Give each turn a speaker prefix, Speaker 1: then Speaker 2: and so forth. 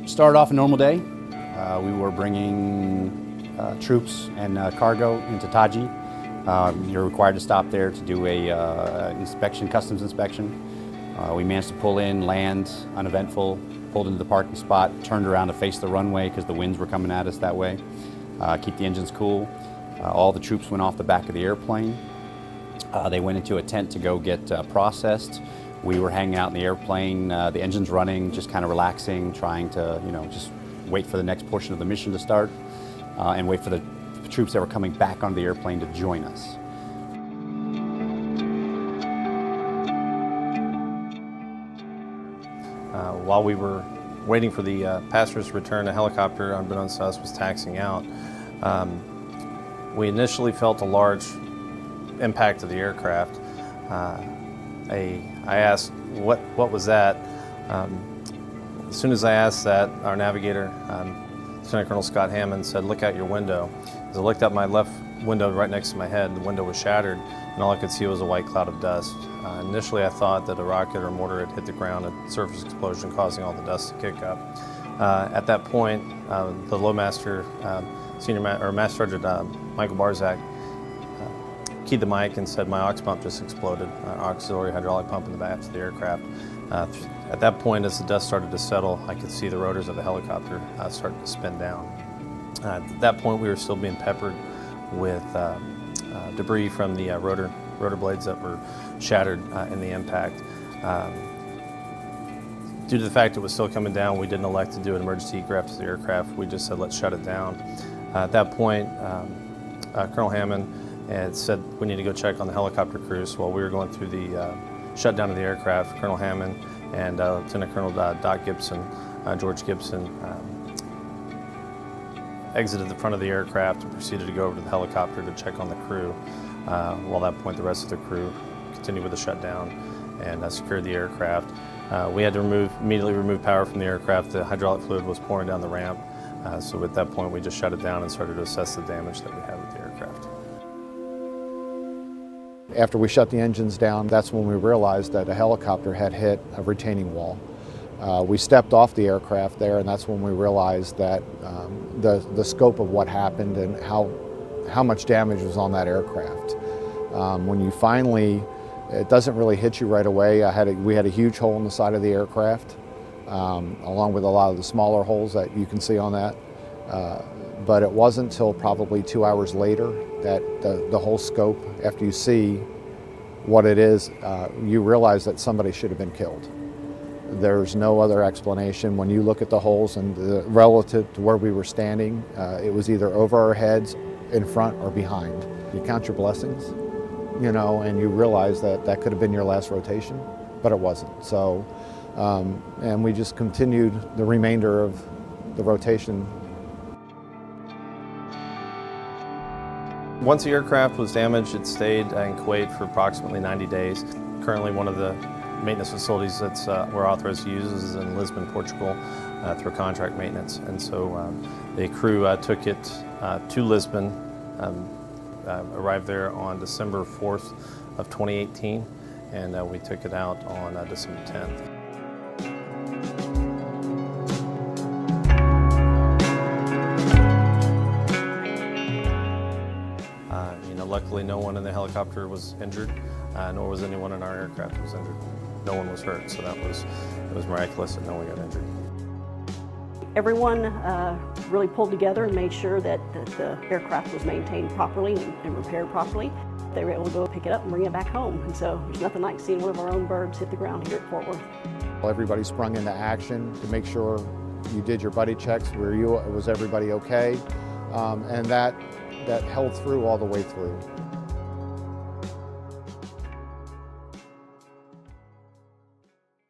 Speaker 1: Started off a normal day. We were bringing troops and cargo into Taji. You're required to stop there to do a inspection, customs inspection. We managed to pull in, land, uneventful, pulled into the parking spot, turned around to face the runway because the winds were coming at us that way. Keep the engines cool. All the troops went off the back of the airplane. They went into a tent to go get processed. We were hanging out in the airplane, the engine's running, just kind of relaxing, trying to, just wait for the next portion of the mission to start and wait for the troops that were coming back onto the airplane to join us.
Speaker 2: While we were waiting for the passengers to return, a helicopter, unbeknownst to us, was taxiing out. We initially felt a large impact of the aircraft. I asked, what was that? As soon as I asked that, our navigator, Lieutenant Colonel Scott Hammond, said, "Look out your window." As I looked out my left window right next to my head, the window was shattered, and all I could see was a white cloud of dust. Initially, I thought that a rocket or mortar had hit the ground, a surface explosion causing all the dust to kick up. At that point, the low master, Master Sergeant Michael Barzak, keyed the mic and said, "My aux pump just exploded, auxiliary hydraulic pump in the back of the aircraft." At that point, as the dust started to settle, I could see the rotors of the helicopter starting to spin down. At that point, we were still being peppered with debris from the rotor blades that were shattered in the impact. Due to the fact it was still coming down, we didn't elect to do an emergency egress to the aircraft. We just said, "Let's shut it down." At that point, Colonel Hammond had said we need to go check on the helicopter crew. So while we were going through the shutdown of the aircraft, Colonel Hammond and Lieutenant Colonel George Gibson, exited the front of the aircraft and proceeded to go over to the helicopter to check on the crew. While at that point, the rest of the crew continued with the shutdown and secured the aircraft. We had to immediately remove power from the aircraft. The hydraulic fluid was pouring down the ramp. So at that point, we just shut it down and started to assess the damage that we had with the aircraft.
Speaker 3: After we shut the engines down, that's when we realized that a helicopter had hit a retaining wall. We stepped off the aircraft there, and that's when we realized that the scope of what happened and how much damage was on that aircraft. When you finally, it doesn't really hit you right away. We had a huge hole in the side of the aircraft, along with a lot of the smaller holes that you can see on that. But it wasn't until probably 2 hours later that the whole scope, after you see what it is, you realize that somebody should have been killed. There's no other explanation. When you look at the holes and relative to where we were standing, it was either over our heads, in front, or behind. You count your blessings, and you realize that that could have been your last rotation, but it wasn't. So, and we just continued the remainder of the rotation.
Speaker 2: Once the aircraft was damaged, it stayed in Kuwait for approximately 90 days. Currently, one of the maintenance facilities that's we're authorized to use is in Lisbon, Portugal, through contract maintenance. And so the crew took it to Lisbon, arrived there on December 4th of 2018, and we took it out on December 10th. Luckily, no one in the helicopter was injured, nor was anyone in our aircraft was injured. No one was hurt, so it was miraculous that no one got injured.
Speaker 4: Everyone really pulled together and made sure that the aircraft was maintained properly and repaired properly. They were able to go pick it up and bring it back home. And so there's nothing like seeing one of our own birds hit the ground here at Fort Worth.
Speaker 3: Everybody sprung into action to make sure you did your buddy checks. Was everybody okay? And that held through all the way through.